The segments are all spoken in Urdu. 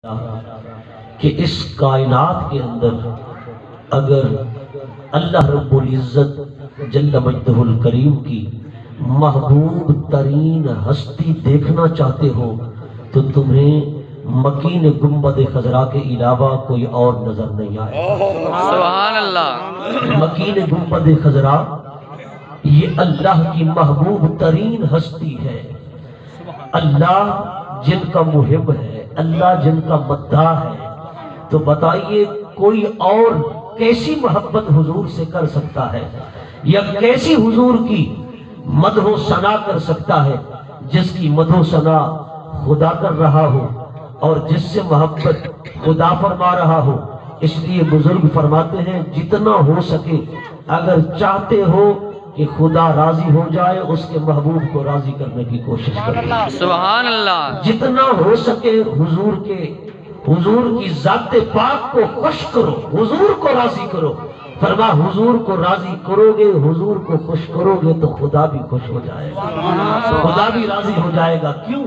کہ اس کائنات کے اندر اگر اللہ رب العزت جل مجدہ الکریم کی محبوب ترین ہستی دیکھنا چاہتے ہو تو تمہیں مکین گنبد خضرا کے علاوہ کوئی اور نظر نہیں آئے. سبحان اللہ. مکین گنبد خضرا یہ اللہ کی محبوب ترین ہستی ہے. اللہ جن کا محب ہے، اللہ جن کا مداح ہے، تو بتائیے کوئی اور کیسی محبت حضور سے کر سکتا ہے یا کیسی حضور کی مدح و ثنا کر سکتا ہے جس کی مدح و ثنا خدا کر رہا ہو اور جس سے محبت خدا فرما رہا ہو. اس لیے بزرگ فرماتے ہیں جتنا ہو سکے اگر چاہتے ہو کہ خدا راضی ہو جائے اس کے محبوب کو راضی کرنے کی کوشش کرو. سبحان اللہ. جتنا ہو سکے حضور کی ذات پاک کو خوش کرو، حضور کو راضی کرو. فرما حضور کو راضی کرو گے، حضور کو خوش کرو گے تو خدا بھی خوش ہو جائے گا، خدا بھی راضی ہو جائے گا. کیوں؟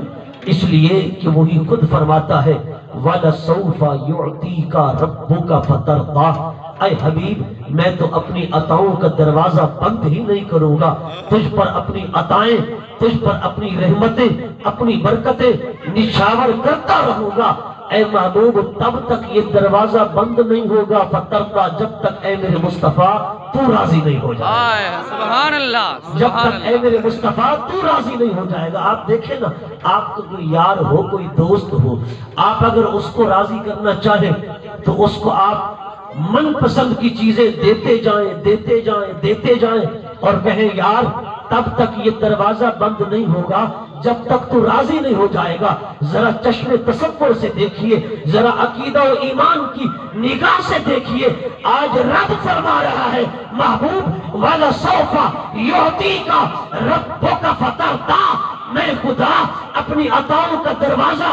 اس لیے کہ وہی خود فرماتا ہے وَلَسَوْفَ يُعْطِيكَ رَبُّكَ فَتَرْضَىٰ. اے حبیب میں تو اپنی عطاؤں کا دروازہ بند ہی نہیں کروں گا، تجھ پر اپنی عطائیں، تجھ پر اپنی رحمتیں، اپنی برکتیں نچھاور کرتا رہوں گا. اے محبوب تب تک یہ دروازہ بند نہیں ہوگا فترضیٰ، جب تک اے میرے مصطفیٰ تو راضی نہیں ہو جائے گا. سبحان اللہ. جب تک اے میرے مصطفیٰ تو راضی نہیں ہو جائے گا. آپ دیکھیں نا، آپ کو کوئی یار ہو، کوئی دوست ہو، آپ اگر اس کو راضی کرنا چاہیں تو اس کو آپ من پسند کی چیزیں دیتے جائیں اور کہیں یار تب تک یہ دروازہ بند نہیں ہوگا جب تک تو راضی نہیں ہو جائے گا. ذرا چشم تصور سے دیکھیے، ذرا عقیدہ و ایمان کی نگاہ سے دیکھیے. آج رب فرما رہا ہے محبوب وَلَسَوْفَ يُعْطِيكَ رَبُّكَ فَتَرْضَىٰ. میں خدا اپنی عطاؤں کا دروازہ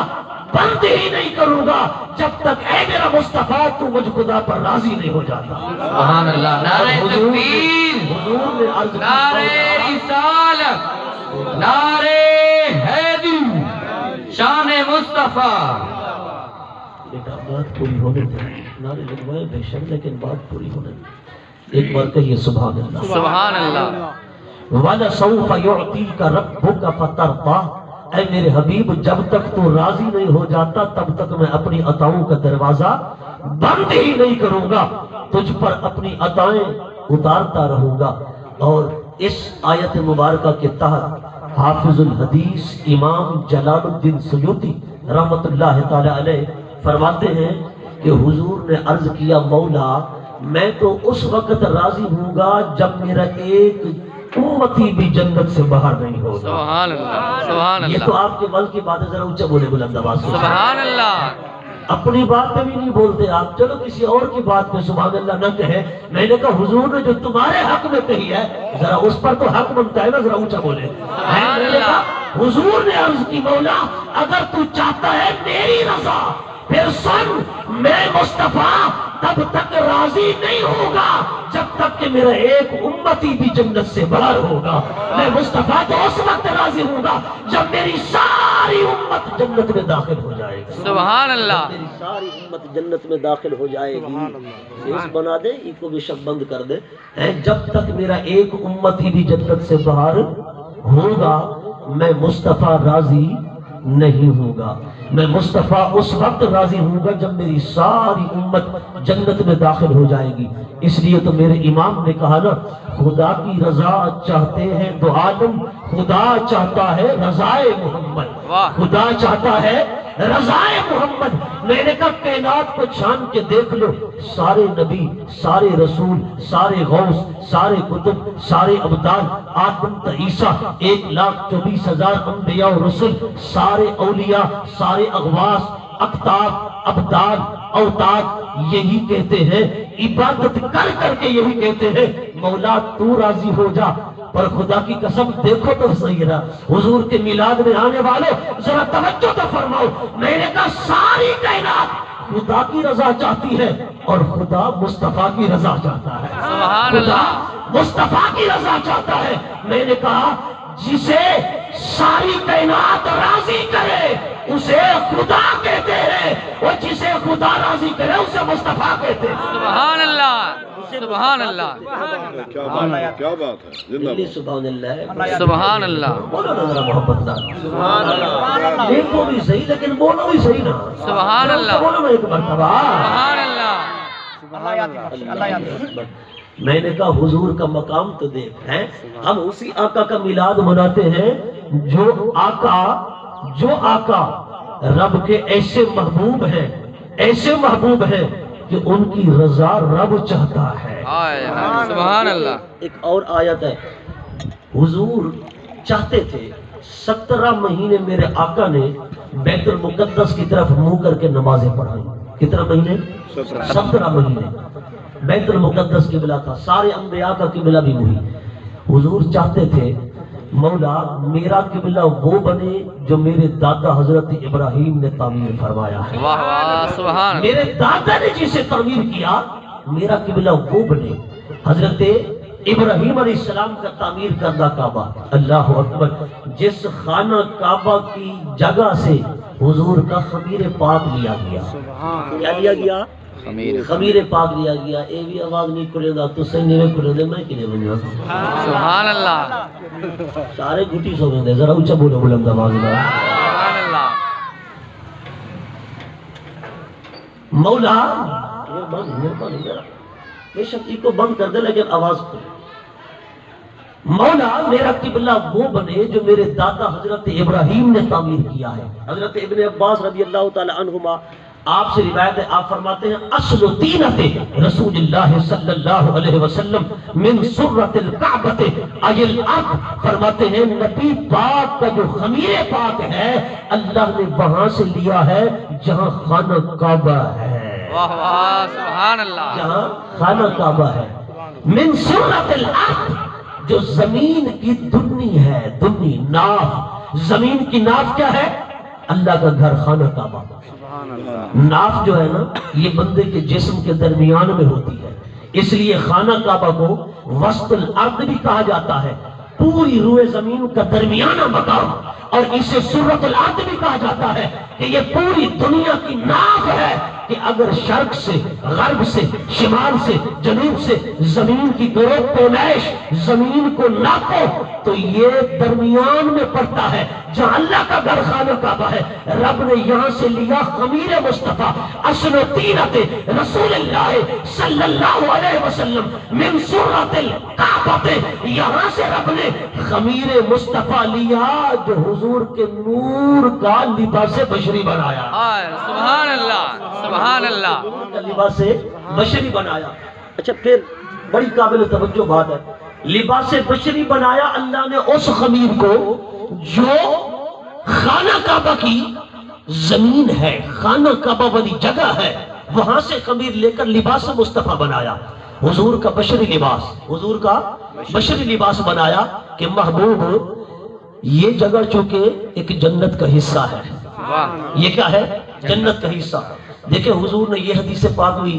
بند ہی نہیں کروں گا جب تک اے میرا مصطفیٰ تو مجھ خدا پر راضی نہیں ہو جاتا. سبحان اللہ. نعرہ تکبیر، حضور نے عرض نعرہ رسالت، نعرہ حیدر، شان مصطفیٰ. بیٹا بات پوری ہونے دیں، نعرے لگوائے بے شک لیکن بات پوری ہونے دیں. ایک بار کہیے سبحان اللہ. سبحان اللہ. وَلَسَوْفَ يُعْطِيكَ رَبُّكَ فَتَرْضَىٰ. اے میرے حبیب جب تک تو راضی نہیں ہو جاتا تب تک میں اپنی عطاؤں کا دروازہ بند ہی نہیں کروں گا، تجھ پر اپنی عطائیں اتارتا رہوں گا. اور اس آیت مبارکہ کے تحت حافظ الحدیث امام جلال الدین سیوطی رحمت اللہ تعالی علیہ فرماتے ہیں کہ حضور نے عرض کیا مولا میں تو اس وقت راضی ہوں گا جب میرا ایک امتی بھی جنت سے باہر نہیں ہوگا. سبحان اللہ. سبحان یہ اللہ. تو آپ کے مل کی بات ہے، ذرا اونچا بولے بلند آواز سے. سبحان اللہ. اپنی بات پہ بھی نہیں بولتے آپ، چلو کسی اور کی بات پہ سبحان اللہ نہ کہیں. میں نے کہا حضور نے جو تمہارے حق میں کہی ہے ذرا اس پر تو حق بنتا ہے نا، ذرا اونچا بولے. میں نے کہا حضور نے عرض کی مولا اگر تو چاہتا ہے میری رضا پھر سن، میں مصطفیٰ تب تک راضی نہیں ہوگا جب تک کہ میرا ایک امتی بھی جنت سے باہر ہوگا. میں مصطفیٰ تو اس وقت راضی ہوں گا جب میری ساری امت جنت میں داخل ہو جائے گی. سبحان اللہ. میری ساری امت جنت میں داخل ہو جائے گی. اس بنا دے ای کو بھی شک بند کر دے. جب تک میرا ایک امتی بھی جنت سے باہر ہوگا میں مصطفیٰ راضی نہیں ہوگا. میں مصطفیٰ اس وقت راضی ہوں گا جب میری ساری امت جنت میں داخل ہو جائے گی. اس لیے تو میرے امام نے کہا نا خدا کی رضا چاہتے ہیں تو عالم، خدا چاہتا ہے رضائے محمد، خدا چاہتا ہے رضائے محمد. میں نے کہا کائنات کو چھان کے دیکھ لو، سارے نبی، سارے رسول، سارے غوث، سارے کتب، سارے ابدال، آدم تا عیسیٰ، 1,24,000 انبیاء و رسل، سارے اولیاء، سارے اغواث، اقطاب، ابدال، اوتاد یہی کہتے ہیں، عبادت کر کر کے یہی کہتے ہیں مولا تو راضی ہو جا. پر خدا کی قسم دیکھو تو صحیح رہا حضور کے میلاد میں آنے والوں ذرا توجہ تو فرماؤ. میں نے کہا ساری کائنات خدا کی رضا چاہتی ہے اور خدا مصطفیٰ کی رضا چاہتا ہے. سبحان خدا اللہ. مصطفیٰ کی رضا چاہتا ہے. میں نے کہا جسے ساری کائنات راضی کرے اسے خدا کہتے ہیں، اور جسے خدا راضی کرے اسے مصطفیٰ کہتے ہیں۔ سبحان اللہ سبحان اللہ کیا بات ہے، دلی سبحان اللہ، سبحان اللہ بولو نا ذرا محبت نہ، دیکھو بھی صحیح لیکن بولو بھی صحیح نا، سبحان اللہ بولو نا ایک مرتبہ۔ سبحان اللہ میں نے کہا حضور کا مقام تو دیکھ ہے، ہم اسی آقا کا میلاد مناتے ہیں جو آقا رب کے ایسے محبوب ہیں، ایسے محبوب ہیں کہ ان کی رضا رب چاہتا ہے۔ سبحان اللہ۔ ایک اور آیت ہے، حضور چاہتے تھے 17 مہینے میرے آقا نے بیت المقدس کی طرف منہ کر کے نمازیں پڑھائیں۔ کتنا مہینے؟ 17 مہینے بیت المقدس قبلہ تھا، سارے انبیاء کا قبلہ بھی وہی۔ حضور چاہتے تھے مولا میرا قبلہ وہ بنے جو میرے دادا حضرت ابراہیم نے تعمیر فرمایا ہے، واہ واہ سبحان میرے دادا نے جسے تعمیر کیا میرا قبلہ وہ بنے۔ حضرت ابراہیم علیہ السلام کا تعمیر کردہ کعبہ، اللہ اکبر، جس خانہ کعبہ کی جگہ سے حضور کا خمیر پاک لیا گیا۔ کیا لیا گیا؟ خمیر پاک لیا گیا۔ اے بھی آواز نہیں کھلے گا تو صحیح نہیں کھلے گا، میں کنے بنیا سبحان اللہ سارے گھٹی سو گئے، ذرا اونچا بولو بلند آواز میں۔ سبحان اللہ مولا بے شک کو بند کر دے لیکن آواز کھلے۔ مولا میرا قبلہ وہ بنے جو میرے دادا حضرت ابراہیم نے تعمیر کیا ہے۔ حضرت ابن عباس رضی اللہ تعالی عنہما آپ سے روایت ہے، آپ فرماتے ہیں اصل طینت رسول اللہ صلی اللہ علیہ وسلم من سرۃ الکعبۃ ای الارض، فرماتے ہیں نبی پاک کا جو خمیر پاک ہے اللہ نے وہاں سے لیا ہے جہاں خانہ کعبہ ہے، واہ واہ سبحان اللہ جہاں خانہ کعبہ ہے۔ من سرۃ الارض، جو زمین کی دنی ہے، دنی ناف، زمین کی ناف کیا ہے؟ اللہ کا گھر خانہ کعبہ۔ ناف جو ہے نا یہ بندے کے جسم کے درمیان میں ہوتی ہے، اس لیے خانہ کعبہ کو وسط الارض بھی کہا جاتا ہے، پوری روئے زمین کا درمیانہ مقام، اور اسے سرۃ الارض بھی کہا جاتا ہے کہ یہ پوری دنیا کی ناف ہے کہ اگر شرق سے، غرب سے، شمال سے، جنوب سے زمین کی گرو پیمائش زمین کو ناپو تو یہ درمیان میں پڑتا ہے جہاں اللہ کا گھر خانہ کعبہ ہے۔ رب نے یہاں سے لیا خمیر مصطفیٰ اصل طینت رسول اللہ صلی اللہ علیہ وسلم من سرۃ الکعبۃ، یہاں سے رب نے خمیر مصطفیٰ لیا جو حضور کے نور کا لباس بشری بنایا۔ سبحان اللہ سبحان اللہ کا لباس بشری بنایا۔ اچھا پھر بڑی قابل توجہ بات ہے، لباس بشری بنایا اللہ نے اس خمیر کو جو خانہ کعبہ کی زمین ہے، خانہ کعبہ والی جگہ ہے، وہاں سے خمیر لے کر لباس مصطفیٰ بنایا، حضور کا بشری لباس، حضور کا بشری لباس بنایا کہ محبوب یہ جگہ چونکہ ایک جنت کا حصہ ہے، یہ کیا ہے؟ جنت کا حصہ۔ دیکھیں حضور نے یہ حدیث پاک بھی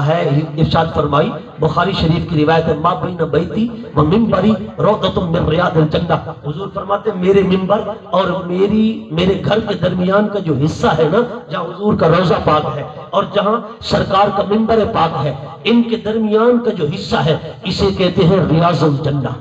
ہے ارشاد فرمائی، بخاری شریف کی روایت ہے، ما بین بیتی و منبری روضۃ من ریاض الجنہ، حضور فرماتے ہیں میرے منبر اور میرے گھر کے درمیان کا جو حصہ ہے نا جہاں حضور کا روضہ پاک ہے اور جہاں سرکار کا منبر پاک ہے، ان کے درمیان کا جو حصہ ہے اسے کہتے ہیں ریاض الجنہ۔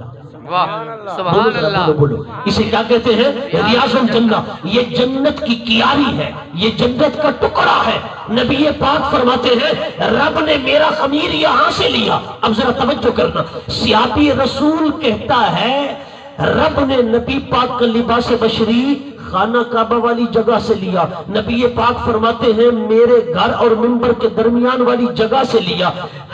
سبحان اللہ، بولو اسے کیا کہتے ہیں؟ ریاض الجنہ۔ یہ جنت کی کیاری ہے، یہ جنت کا ٹکڑا ہے۔ نبی پاک فرماتے ہیں رب نے میرا خمیر یہاں سے لیا۔ اب ذرا توجہ کرنا، صحابی رسول کہتا ہے رب نے نبی پاک کا لباس بشری خانہ کعبہ والی جگہ سے لیا۔ نبی پاک فرماتے ہیں میرے گھر اور منبر کے درمیان والی جگہ سے لیا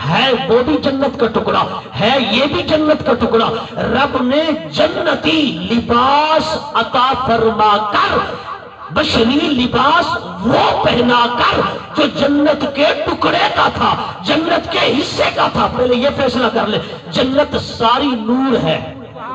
ہے، وہ بھی جنت کا ٹکڑا ہے، یہ بھی جنت کا ٹکڑا۔ رب نے جنتی لباس عطا فرما کر بشری لباس وہ پہنا کر جو جنت کے ٹکڑے کا تھا، جنت کے حصے کا تھا۔ پہلے یہ فیصلہ کر لے، جنت ساری نور ہے،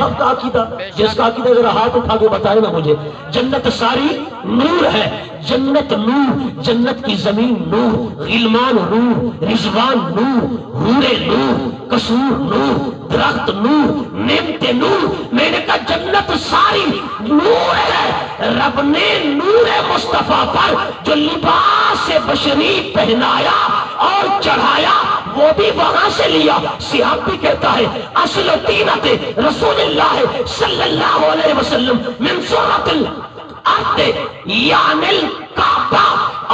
حق کا عقیدہ؟ جس کا عقیدہ ذرا ہاتھ اٹھا کے بتائے نا مجھے۔ جنت ساری نور ہے، جنت نور، جنت کی زمین نور، غلمان نور، رضوان نور، حورے نور، قصور نور، درخت نور، نعمت نور۔ میں نے کہا جنت ساری نور ہے۔ رب نے نور مصطفیٰ پر جو لباس بشری پہنایا اور چڑھایا وہ بھی وہاں سے لیا۔ صحابی کہتا ہے اصل طینت رسول اللہ صلی اللہ علیہ وسلم من سورۃ الارض یعنی الکعبہ،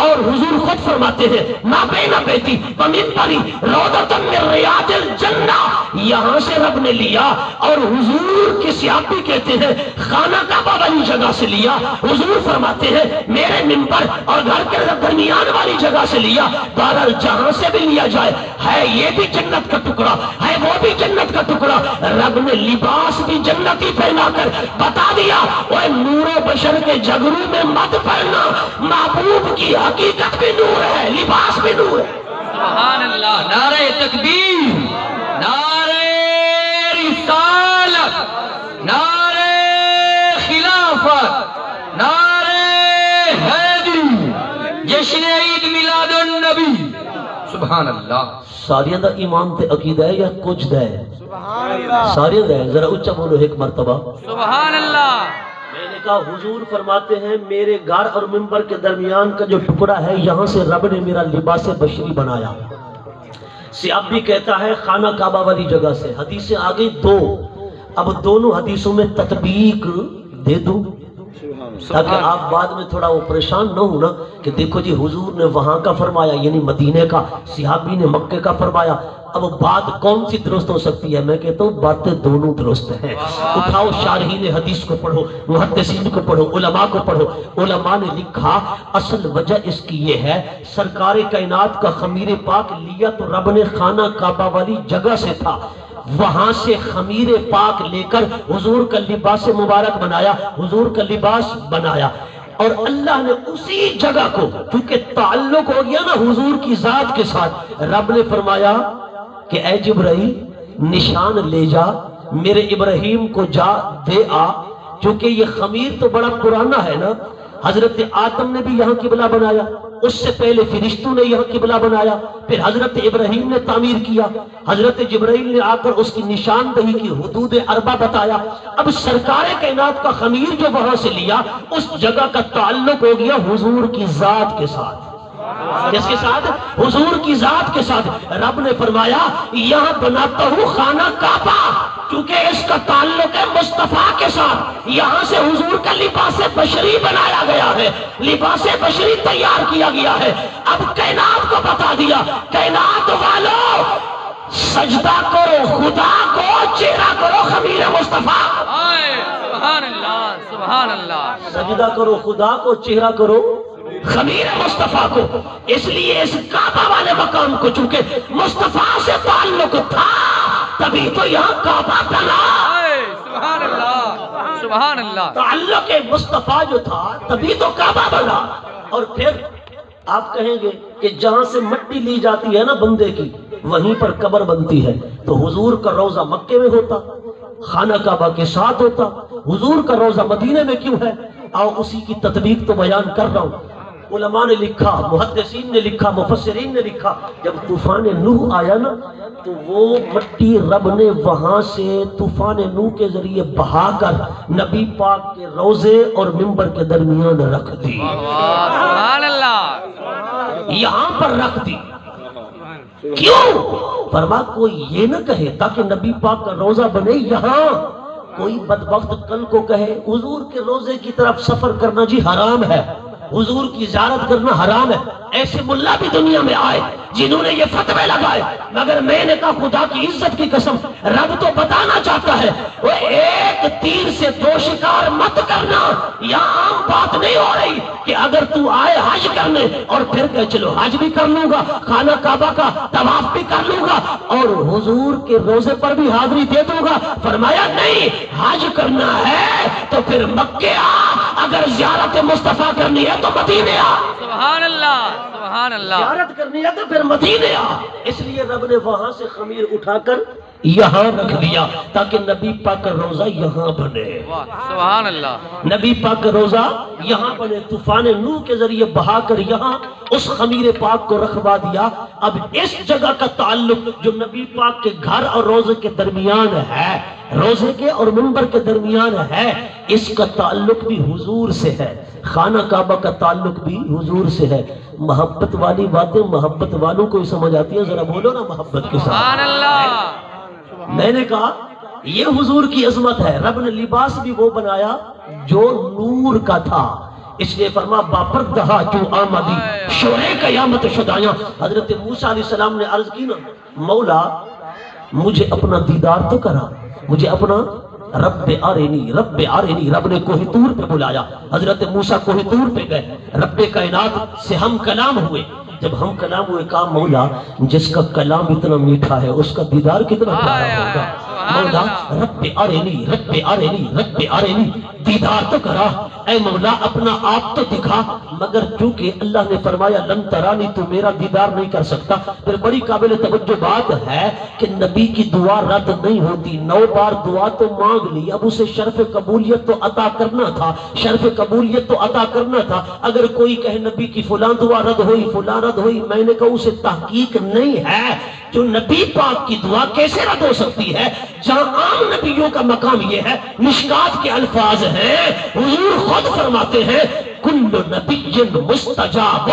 اور حضور خود فرماتے ہیں ما بین بیتی و منبری روضۃ من ریاض الجنہ، یہاں سے رب نے لیا۔ اور حضور کے صحابی کہتے ہیں خانہ کعبہ والی جگہ سے لیا۔ حضور فرماتے ہیں میرے منبر اور گھر کے درمیان والی جگہ سے لیا۔ بہرحال جہاں سے بھی لیا جائے ہے یہ بھی جنت کا ٹکڑا ہے، وہ بھی جنت کا ٹکڑا۔ رب نے لباس بھی جنتی پہنا کر بتا دیا وہ نور و بشر کے جگروں میں مت پڑنا، محبوب کی حقیقت بھی نور ہے، لباس بھی نور ہے۔ سبحان اللہ، نعرہ تکبیر، نعرہ رسالت، نعرہ خلافت، نعرہ حیدری، جشن عید میلاد النبی۔ سبحان اللہ۔ ساریاں دا ایمان تے عقیدہ ہے یا کچھ دا ہے؟ ساریاں دا ہے، ذرا اچھا بولو ایک مرتبہ۔ سبحان اللہ۔ میں نے کہا حضور فرماتے ہیں میرے گھر اور منبر کے درمیان کا جو ٹکڑا ہے یہاں سے رب نے میرا لباس بشری بنایا۔ صحابی کہتا ہے خانہ کعبہ والی جگہ سے۔ حدیثیں آگئی دو، اب دونوں حدیثوں میں تطبیق دے دوں تاکہ آپ بعد میں تھوڑا وہ پریشان نہ ہو نا کہ دیکھو جی حضور نے وہاں کا فرمایا یعنی مدینے کا، صحابی نے مکے کا فرمایا، اب بات کون سی درست ہو سکتی ہے؟ میں کہتا ہوں باتیں دونوں درست ہیں۔ اٹھاؤ شارحین حدیث کو پڑھو، محدثین کو پڑھو، علماء کو پڑھو۔ علماء نے لکھا اصل وجہ اس کی یہ ہے سرکار کائنات کا خمیر پاک لیا تو رب نے خانہ کعبہ والی جگہ سے تھا، وہاں سے خمیر پاک لے کر حضور کا لباس مبارک بنایا، حضور کا لباس بنایا۔ اور اللہ نے اسی جگہ کو کیونکہ تعلق ہو گیا نا حضور کی ذات کے ساتھ، رب نے فرمایا کہ اے جبرائیل نشان لے جا، میرے ابراہیم کو جا دے آ، چونکہ یہ خمیر تو بڑا پرانا ہے نا۔ حضرت آدم نے بھی یہاں قبلہ بنایا، اس سے پہلے فرشتوں نے یہاں قبلہ بنایا، پھر حضرت ابراہیم نے تعمیر کیا، حضرت جبرائیل نے آ کر اس کی نشاندہی کی حدود اربع بتایا۔ اب سرکار کائنات کا خمیر جو وہاں سے لیا اس جگہ کا تعلق ہو گیا حضور کی ذات کے ساتھ۔ جس کے ساتھ؟ حضور کی ذات کے ساتھ۔ رب نے فرمایا یہاں بناتا ہوں خانہ کعبہ کیونکہ اس کا تعلق ہے مصطفیٰ کے ساتھ، یہاں سے حضور کا لباس بشری بنایا گیا ہے، لباس بشری تیار کیا گیا ہے۔ اب کائنات کو بتا دیا کائنات والو سجدہ کرو خدا کو، چہرہ کرو خمیر مصطفیٰ۔ سبحان اللہ، سبحان اللہ۔ سجدہ کرو خدا کو، چہرہ کرو خمیر مصطفیٰ کو۔ اس لیے اس کعبہ والے مقام کو چونکہ مصطفیٰ سے تعلق تھا تبھی تو یہاں کعبہ بنا۔ سبحان اللہ، سبحان اللہ۔ تعلق مصطفیٰ جو تھا تبھی تو کعبہ بنا۔ اور پھر آپ کہیں گے کہ جہاں سے مٹی لی جاتی ہے نا بندے کی وہیں پر قبر بنتی ہے، تو حضور کا روضہ مکے میں ہوتا، خانہ کعبہ کے ساتھ ہوتا، حضور کا روضہ مدینے میں کیوں ہے؟ آؤ اسی کی تطبیق تو بیان کر رہا ہوں۔ علماء نے لکھا، محدثین نے لکھا، مفسرین نے لکھا، جب طوفان نوح آیا نا تو وہ مٹی رب نے وہاں سے طوفان نوح کے ذریعے بہا کر نبی پاک کے روضے اور منبر کے درمیان رکھ دی۔ سبحان اللہ۔ یہاں پر رکھ دی۔ کیوں؟ فرما کوئی یہ نہ کہے تاکہ نبی پاک کا روضہ بنے یہاں، کوئی بدبخت کل کو کہے حضور کے روضے کی طرف سفر کرنا جی حرام ہے، حضور کی زیارت کرنا حرام ہے۔ ایسے ملا بھی دنیا میں آئے جنہوں نے یہ فتوے لگائے، مگر میں نے کہا خدا کی عزت کی قسم رب تو بتانا چاہتا ہے وہ ایک تیر سے دو شکار مت کرنا۔ یہاں عام بات نہیں ہو رہی کہ اگر تو آئے حج کرنے اور پھر کہ چلو حج بھی کر لوں گا، خانہ کعبہ کا طواف بھی کر لوں گا اور حضور کے روزے پر بھی حاضری دے دوں گا۔ فرمایا نہیں، حج کرنا ہے تو پھر مکے آ، اگر زیارت مصطفیٰ کرنی ہے تو مدینے آ۔ سبحان اللہ، سبحان اللہ۔ زیارت کرنی ہے تو پھر مدینے آ۔ اس لیے رب نے وہاں سے خمیر اٹھا کر یہاں رکھ دیا تاکہ نبی پاک کا روزہ یہاں بنے. سبحان اللہ. نبی پاک کا روزہ یہاں بنے. طوفان نوح کے ذریعے بہا کر یہاں اس خمیر پاک کو رکھوا دیا. اب اس جگہ کا تعلق جو نبی پاک کے گھر اور روزے کے درمیان ہے، روزے کے اور منبر کے درمیان ہے، اس کا تعلق بھی حضور سے ہے. خانہ کعبہ کا تعلق بھی حضور سے ہے. محبت والی باتیں محبت والوں کو ہی سمجھ آتی ہیں. ذرا بولو نا محبت کے ساتھ. سبحان اللہ. میں نے کہا یہ حضور کی عظمت ہے. رب نے لباس بھی وہ بنایا جو نور کا تھا. اس لیے فرما باپردہا جو آمدی شورے قیامت شدایاں. حضرت موسیٰ علیہ السلام نے عرض کی نا، مولا مجھے اپنا دیدار تو کرا، مجھے اپنا رب آرینی رب آرینی. رب نے کوہ طور پہ بلایا. حضرت موسیٰ کوہ طور پہ گئے. رب کائنات سے ہم کلام ہوئے. جب ہم کلام ہوئے کہا مولا جس کا کلام اتنا میٹھا ہے اس کا دیدار کتنا پیارا ہوگا. مولا رب آرینی رب آرینی رب آرینی، دیدار تو کرا. اے مولا اپنا آپ تو دکھا. مگر چونکہ اللہ نے فرمایا لن ترانی، تو میرا دیدار نہیں کر سکتا. پھر بڑی قابل توجہ بات ہے کہ نبی کی دعا رد نہیں ہوتی. 9 بار دعا تو مانگ لی، اب اسے شرف قبولیت تو عطا کرنا تھا. شرف قبولیت تو عطا کرنا تھا. اگر کوئی کہے نبی کی فلاں دعا رد ہوئی فلاں رد ہوئی، میں نے کہا اسے تحقیق نہیں ہے. جو نبی پاک کی دعا کیسے رد ہو سکتی ہے جہاں عام نبیوں کا مقام یہ ہے. مشکات کے الفاظ ہیں، حضور خود فرماتے ہیں کل نبی مستجاب،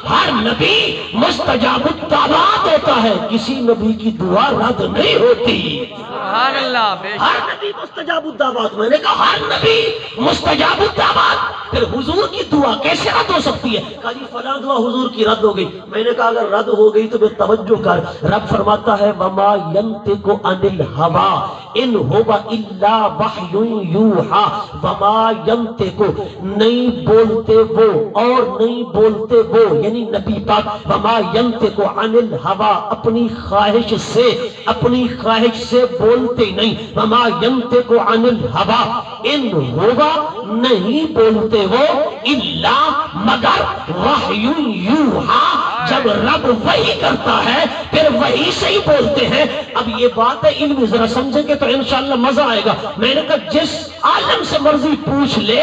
ہر نبی مستجاب الدعوات ہوتا ہے. کسی نبی کی دعا رد نہیں ہوتی. سبحان اللہ. بے ہر نبی مستجاب الدعوات. میں نے کہا ہر نبی مستجاب الدعوات. پھر حضور کی دعا کیسے رد ہو سکتی ہے؟ کہا جی فلاں دعا حضور کی رد ہو گئی. میں نے کہا اگر رد ہو گئی تو پھر توجہ کر. رب فرماتا ہے وما ينطق عن الهوى ان هو الا وحی یوحى. وما ينطق، نہیں بولتے وہ اور نہیں بولتے وہ، یعنی نبی پاک. وما ينطق عن الهوى، اپنی خواہش سے، اپنی خواہش سے بولتے نہیں. وما ينطق عن الهوى ان هو، نہیں بولتے وہ، الا مگر وحی یوحى، جب رب وحی کرتا ہے پھر وحی سے ہی بولتے ہیں. اب یہ بات ہے علمی، ذرا سمجھیں گے تو انشاءاللہ مزہ آئے گا. میں نے کہا جس عالم سے مرضی پوچھ لے،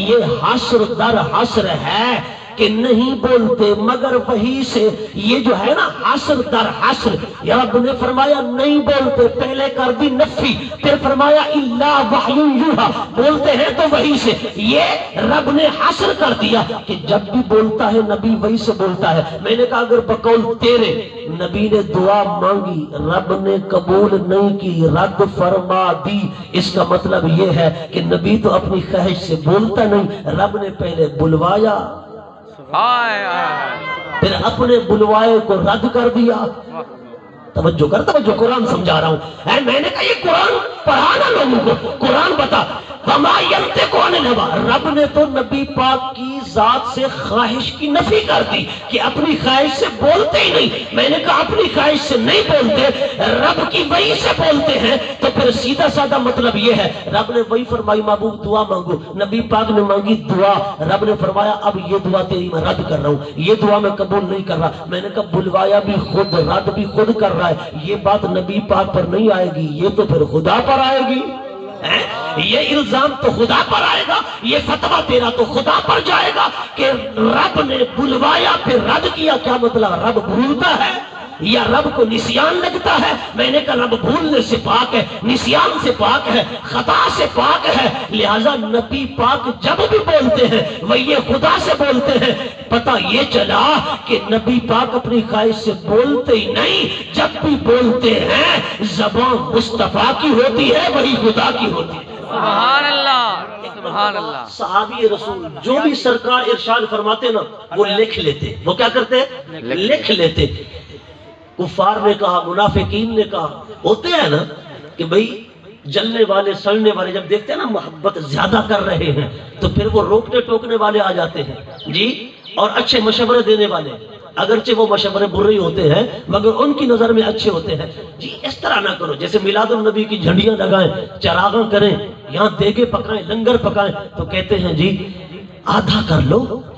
یہ حصر در حصر ہے کہ نہیں بولتے مگر وحی سے. یہ جو ہے نا حصر در حصر، یا رب نے فرمایا نہیں بولتے، پہلے کر دی نفی، پھر فرمایا الا وحی یوحى، بولتے ہیں تو وحی سے. یہ رب نے حصر کر دیا کہ جب بھی بولتا ہے نبی وحی سے بولتا ہے. میں نے کہا اگر بقول تیرے نبی نے دعا مانگی رب نے قبول نہیں کی، رد فرما دی، اس کا مطلب یہ ہے کہ نبی تو اپنی خواہش سے بولتا نہیں، رب نے پہلے بلوایا پھر اپنے بلوائے کو رد کر دیا. توجہ کر، توجہ، قرآن سمجھا رہا ہوں. میں نے کہا یہ قرآن پڑھانا لوگوں کو. قرآن بتا وما ينطق عن الهوى، رب نے تو نبی پاک کی ذات سے خواہش کی نفی کر دی کہ اپنی خواہش سے بولتے ہی نہیں. میں نے کہا اپنی خواہش سے نہیں بولتے، رب کی وحی سے بولتے ہیں. تو پھر سیدھا سادہ مطلب یہ ہے رب نے وہی فرمائی محبوب دعا مانگو. نبی پاک نے مانگی دعا، رب نے فرمایا اب یہ دعا تیری میں رد کر رہا ہوں، یہ دعا میں قبول نہیں کر رہا. میں نے کہا بلوایا بھی خود، رد بھی خود کر رہا ہے. یہ بات نبی پاک پر نہیں آئے گی، یہ تو پھر خدا پر آئے گی. یہ الزام تو خدا پر آئے گا، یہ فتویٰ تیرا تو خدا پر جائے گا کہ رب نے بلوایا پھر رد کیا. کیا مطلب؟ رب بھولتا ہے یا رب کو نسیان لگتا ہے؟ میں نے کہا رب بھولنے سے پاک ہے، نسیان سے پاک ہے، خطا سے پاک ہے. لہٰذا نبی پاک جب بھی بولتے ہیں وہ یہ خدا سے بولتے ہیں. پتہ یہ چلا کہ نبی پاک اپنی خواہش سے بولتے ہی نہیں، جب بھی بولتے ہیں زبان مصطفیٰ کی ہوتی ہے، وہی خدا کی ہوتی ہے. سبحان اللہ. سبحان اللہ. صحابی رسول جو بھی سرکار ارشاد فرماتے نا وہ لکھ لیتے. وہ کیا کرتے؟ لکھ لیتے. کفار نے کہا، منافقین نے کہا، ہوتے ہیں نا کہ بھئی جلنے والے سڑنے والے جب دیکھتے ہیں نا محبت زیادہ کر رہے ہیں تو پھر وہ روکنے ٹوکنے والے آ جاتے ہیں جی، اور اچھے مشورے دینے والے، اگرچہ وہ مشورے برے ہوتے ہیں مگر ان کی نظر میں اچھے ہوتے ہیں. جی اس طرح نہ کرو، جیسے میلاد النبی کی جھنڈیاں لگائیں، چراغاں کریں، یہاں دیگے پکائیں، لنگر پکائیں، تو کہتے ہیں جی آدھا کر لو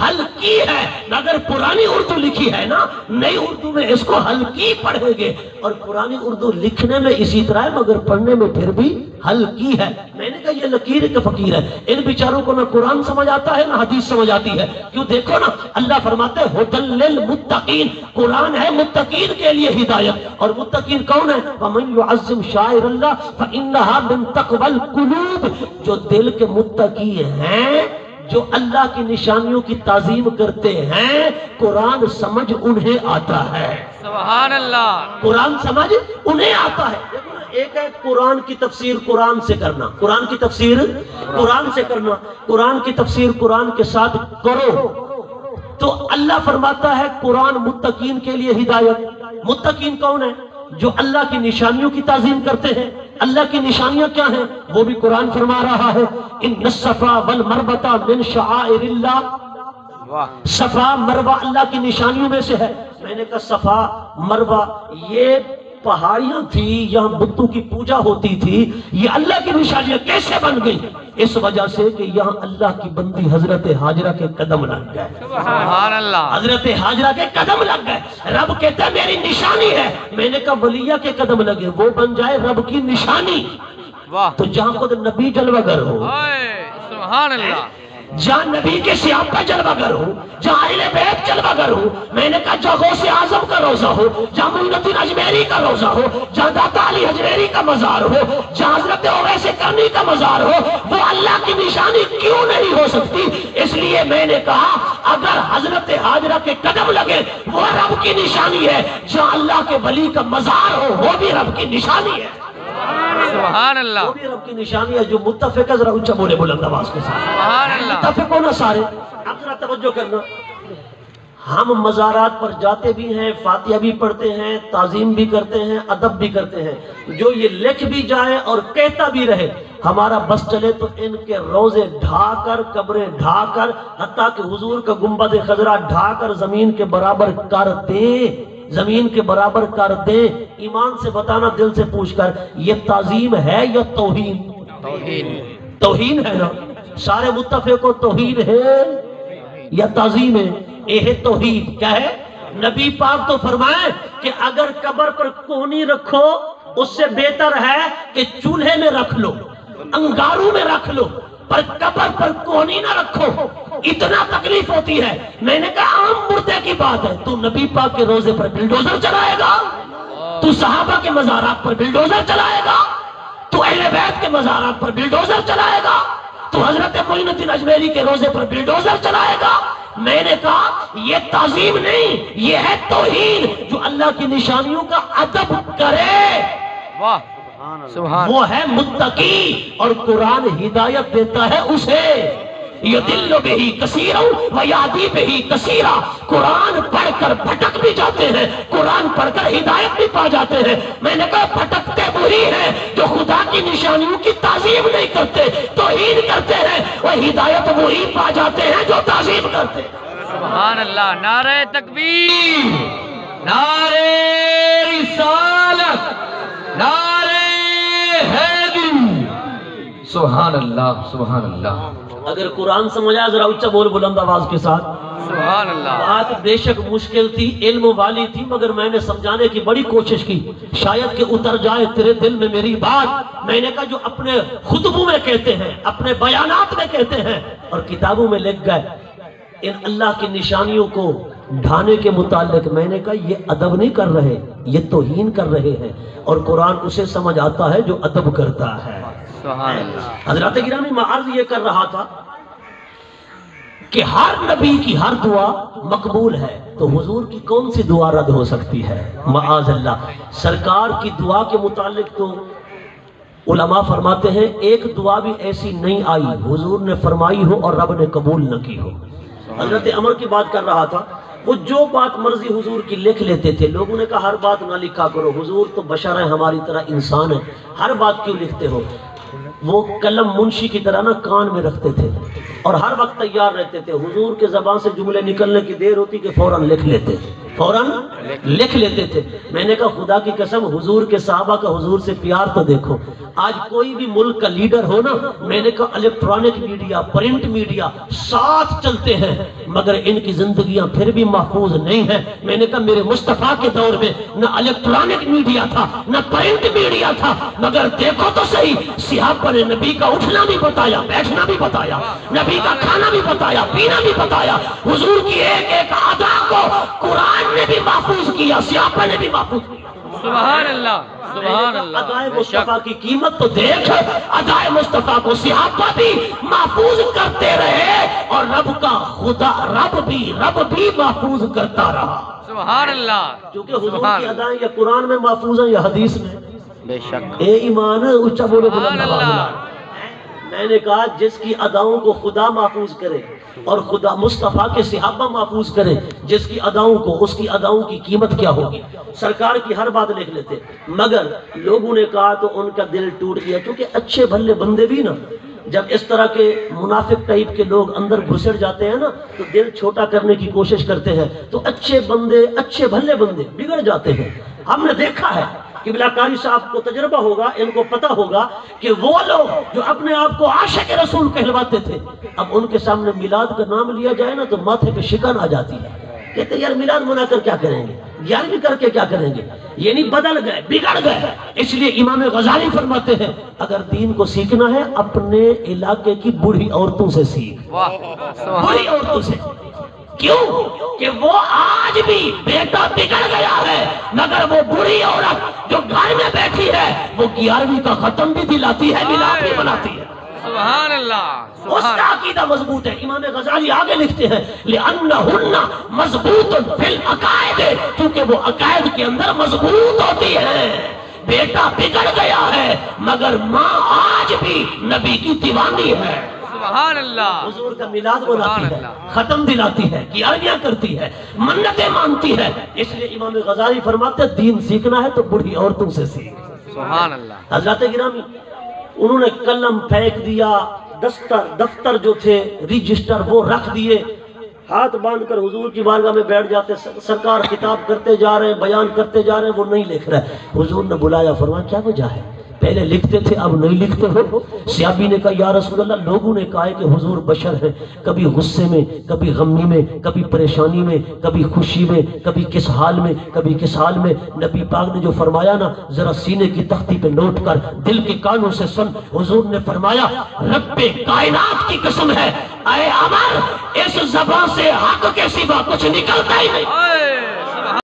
ہلکی ہے، اگر پرانی اردو لکھی ہے نا، نئی اردو میں اس کو ہلکی پڑھیں گے، اور پرانی اردو لکھنے میں اسی طرح ہے مگر پڑھنے میں پھر بھی ہلکی ہے۔ میں نے کہا یہ لکیر کے فقیر ہے، ان بیچاروں کو نہ قرآن سمجھ آتا ہے نہ حدیث سمجھ آتی ہے۔ کیوں دیکھو نا، اللہ فرماتے ہیں ھدی للمتقین، قرآن ہے متقین کے لیے ہدایت، اور متقین کون ہے؟ وَمَن يُعَظِّمْ شَعَائِرَ اللَّهِ فَإِنَّهَا مِن تَقْوَى الْقُلُوبِ، جو دل کے متقی ہیں، جو اللہ کی نشانیوں کی تعظیم کرتے ہیں، قرآن سمجھ انہیں آتا ہے۔ سبحان اللہ۔ قرآن سمجھ انہیں آتا ہے۔ دیکھو نا، ایک ہے قرآن کی تفسیر قرآن سے کرنا، قرآن کی تفسیر قرآن سے کرنا، قرآن کی تفسیر قرآن کے ساتھ کرو تو اللہ فرماتا ہے قرآن متقین کے لیے ہدایت۔ متقین کون ہے؟ جو اللہ کی نشانیوں کی تعظیم کرتے ہیں۔ اللہ کی نشانیاں کیا ہیں؟ وہ بھی قرآن فرما رہا ہے، ان الصفا والمروہ من شعائر اللہ، صفا مروہ اللہ کی نشانیوں میں سے ہے۔ میں نے کہا صفا مروہ یہ پہاڑیاں تھی، یہاں بتوں کی پوجا ہوتی تھی، یہ اللہ کی نشانیاں کیسے بن گئی؟ اس وجہ سے کہ یہاں اللہ کی بندی حضرت حاجرہ کے قدم لگ گئے۔ سبحان اللہ۔ حضرت حاجرہ کے قدم لگ گئے، رب کہتا ہے میری نشانی ہے۔ میں نے کہا ولیہ کے قدم لگے، وہ بن جائے رب کی نشانی۔ واہ، تو جہاں خود نبی جلوہ گر ہو، سبحان اللہ، جہاں نبی کے صحابہ جلوہ گر ہو، جہاں اہل بیت جلوہ گر ہو، میں نے کہا جہاں غوث اعظم کا روضہ ہو، جہاں معین الدین اجمیری کا روضہ ہو، جہاں داتا علی حجویری کا مزار ہو، جہاں حضرت اویس کرنی کا مزار ہو، وہ اللہ کی نشانی کیوں نہیں ہو سکتی؟ اس لیے میں نے کہا اگر حضرت حاجرہ کے قدم لگے وہ رب کی نشانی ہے، جہاں اللہ کے ولی کا مزار ہو وہ بھی رب کی نشانی ہے۔ سبحان اللہ، وہ بھی رب کی نشانی ہے۔ جو متفق ہے ذرا اونچا بولے بلند آواز کے ساتھ، سبحان اللہ، متفق ہونا سارے۔ اب ذرا توجہ کرنا، ہم مزارات پر جاتے بھی ہیں، فاتحہ بھی پڑھتے ہیں، تعظیم بھی کرتے ہیں، ادب بھی کرتے ہیں۔ جو یہ لکھ بھی جائے اور کہتا بھی رہے ہمارا بس چلے تو ان کے روزے ڈھا کر، قبریں ڈھا کر، حتیٰ کہ حضور کا گنبد خضرا ڈھا کر زمین کے برابر کر دیں، زمین کے برابر کر دیں۔ ایمان سے بتانا، دل سے پوچھ کر، یہ تعظیم ہے یا توہین؟ توہین ہے نا؟ سارے متفق کو توہین ہے یا تعظیم ہے؟ یہ توحید کیا ہے؟ نبی پاک تو فرمائے کہ اگر قبر پر کونی رکھو اس سے بہتر ہے کہ چولہے میں رکھ لو، انگاروں میں رکھ لو، پر قبر پر کونی نہ رکھو، اتنا تکلیف ہوتی ہے۔ میں نے کہا عام مردے کی بات ہے، تو نبی پاک کے روزے پر بلڈوزر چلائے گا؟ تو صحابہ کے مزارات پر بلڈوزر چلائے گا؟ تو اہل بیت کے مزارات پر بلڈوزر چلائے گا؟ تو حضرت معین الدین اجمیری کے روزے پر بلڈوزر چلائے گا؟ میں نے کہا یہ تعظیم نہیں، یہ ہے توہین۔ جو اللہ کی نشانیوں کا ادب کرے واہ، سبحان، وہ ہے متقی، اور قرآن ہدایت دیتا ہے اسے۔ یضل بہ کثیرا ویہدی بہ کثیرا، قرآن پڑھ کر بھٹک بھی جاتے ہیں، قرآن پڑھ کر ہدایت بھی پا جاتے ہیں۔ میں نے کہا بھٹکتے وہی ہیں جو خدا کی نشانیوں کی تعظیم نہیں کرتے، توہین کرتے ہیں، اور ہدایت وہی پا جاتے ہیں جو تعظیم کرتے ہیں۔ سبحان اللہ، نعرہ تکبیر، نعرہ رسالت، نعرہ حیدری، سبحان اللہ، سبحان اللہ، اگر قرآن سمجھ آیا ذرا اونچا بول بلند آواز کے ساتھ۔ سبحان اللہ، بات بے شک مشکل تھی، علم والی تھی، مگر میں نے سمجھانے کی بڑی کوشش کی، شاید کہ اتر جائے تیرے دل میں میری بات۔ میں نے کہا جو اپنے خطبوں میں کہتے ہیں، اپنے بیانات میں کہتے ہیں اور کتابوں میں لکھ گئے، ان اللہ کی نشانیوں کو ڈھانے کے متعلق میں نے کہا یہ ادب نہیں کر رہے، یہ توہین کر رہے ہیں، اور قرآن اسے سمجھ آتا ہے جو ادب کرتا ہے۔ سبحان اللہ، حضرات گرامی، میں عرض یہ کر رہا تھا کہ ہر نبی کی ہر دعا مقبول ہے، تو حضور کی کون سی دعا رد ہو سکتی ہے؟ معاذ اللہ۔ سرکار کی دعا کے متعلق تو علماء فرماتے ہیں ایک دعا بھی ایسی نہیں آئی حضور نے فرمائی ہو اور رب نے قبول نہ کی ہو۔ حضرت عمر کی بات کر رہا تھا، وہ جو بات مرضی حضور کی لکھ لیتے تھے، لوگوں نے کہا ہر بات نہ لکھا کرو، حضور تو بشر ہے، ہماری طرح انسان ہے، ہر بات کیوں لکھتے ہو؟ وہ قلم منشی کی طرح نا کان میں رکھتے تھے اور ہر وقت تیار رہتے تھے، حضور کے زبان سے جملے نکلنے کی دیر ہوتی کہ فوراً لکھ لیتے تھے۔ فوراً لکھ لیتے تھے۔ میں نے کہا خدا کی قسم حضور کے صحابہ کا حضور سے پیار تو دیکھو۔ آج کوئی بھی ملک کا لیڈر ہو نا، میں نے کہا الیکٹرانک میڈیا، پرنٹ میڈیا ساتھ چلتے ہیں مگر ان کی زندگیاں پھر بھی محفوظ نہیں ہیں۔ میں نے کہا میرے مصطفیٰ کے دور میں نہ الیکٹرانک میڈیا تھا نہ پرنٹ میڈیا تھا، مگر دیکھو تو صحیح، صحابہ نے نبی کا اٹھنا بھی بتایا، بیٹھنا بھی بتایا، نبی کا کھانا بھی بتایا، پینا بھی بتایا، حضور کی ایک ایک ادا کو قرآن نے بھی محفوظ کیا، صحابہ نے بھی محفوظ کیا۔ سبحان اللہ سبحان اللہ۔ ادائے مصطفیٰ کی قیمت تو دیکھ، ادائے مصطفیٰ کو صحابہ بھی محفوظ کرتے رہے اور رب کا خدا رب بھی محفوظ کرتا رہا۔ سبحان اللہ کیونکہ حضور کی ادائیں یا قرآن میں محفوظ ہیں یا حدیث میں۔ بے شک اے ایمان اچھا بولے سبحان اللہ۔ میں نے کہا جس کی اداؤں کو خدا محفوظ کرے اور خدا مصطفیٰ کے صحابہ محفوظ کرے، جس کی اداؤں کو، اس کی اداؤں کی قیمت کیا ہوگی۔ سرکار کی ہر بات لکھ لیتے مگر لوگوں نے کہا تو ان کا دل ٹوٹ گیا، کیونکہ اچھے بھلے بندے بھی نا جب اس طرح کے منافق ٹائپ کے لوگ اندر گھسڑ جاتے ہیں نا تو دل چھوٹا کرنے کی کوشش کرتے ہیں، تو اچھے بندے، اچھے بھلے بندے بگڑ جاتے ہیں۔ ہم نے دیکھا ہے قبلہ قاری صاحب کو تجربہ ہوگا، ان کو پتہ ہوگا کہ وہ لوگ جو اپنے آپ کو عاشق رسول کہلواتے تھے، اب ان کے سامنے میلاد کا نام لیا جائے نا تو ماتھے پہ شکن آ جاتی ہے، کہتے یار میلاد منا کر کیا کریں گے، گیارہویں کر کے کیا کریں گے، یعنی بدل گئے، بگڑ گئے۔ اس لیے امام غزالی فرماتے ہیں اگر دین کو سیکھنا ہے اپنے علاقے کی بوڑھی عورتوں سے سیکھ، واہ بوڑھی عورتوں سے۔ کیوں کہ وہ آج بھی بیٹا بگڑ گیا ہے مگر وہ بوڑھی عورت جو گھر میں بیٹھی ہے وہ 11ویں کا ختم بھی دلاتی ہے، میلاد بھی مناتی ہے۔ سبحان اللہ اس کا عقیدہ مضبوط ہے۔ امام غزالی آگے لکھتے ہیں لِأَنَّهُنَّ مضبوط فی العقائد، کیونکہ وہ عقائد کے اندر مضبوط ہوتی ہے۔ بیٹا بگڑ گیا ہے مگر ماں آج بھی نبی کی دیوانی ہے، سبحان اللہ حضور کا میلاد مناتی ہے، ختم دلاتی ہے، گیارہویں کرتی ہے، منتیں مانتی ہے۔ اس لیے امام غزالی فرماتے ہیں دین سیکھنا ہے تو بوڑھی عورتوں سے سیکھ۔ سبحان اللہ۔ حضرت گرامی انہوں نے قلم پھینک دیا، دفتر جو تھے رجسٹر وہ رکھ دیے، ہاتھ باندھ کر حضور کی بارگاہ میں بیٹھ جاتے، سرکار خطاب کرتے جا رہے ہیں، بیان کرتے جا رہے ہیں، وہ نہیں لکھ رہے۔ حضور نے بلایا، فرمایا کیا وجہ ہے، پہلے لکھتے تھے اب نہیں لکھتے ہو؟ صحابی نے کہا یا رسول اللہ لوگوں نے کہا ہے کہ حضور بشر ہے، کبھی غصے میں، کبھی غمی میں، کبھی پریشانی میں، کبھی خوشی میں، کبھی کس حال میں، کبھی کس حال میں۔ نبی پاک نے جو فرمایا نا ذرا سینے کی تختی پہ نوٹ کر، دل کے کانوں سے سن۔ حضور نے فرمایا رب کائنات کی قسم ہے اے عمر اس زبان سے حق کے سوا کچھ نکلتا ہی نہیں۔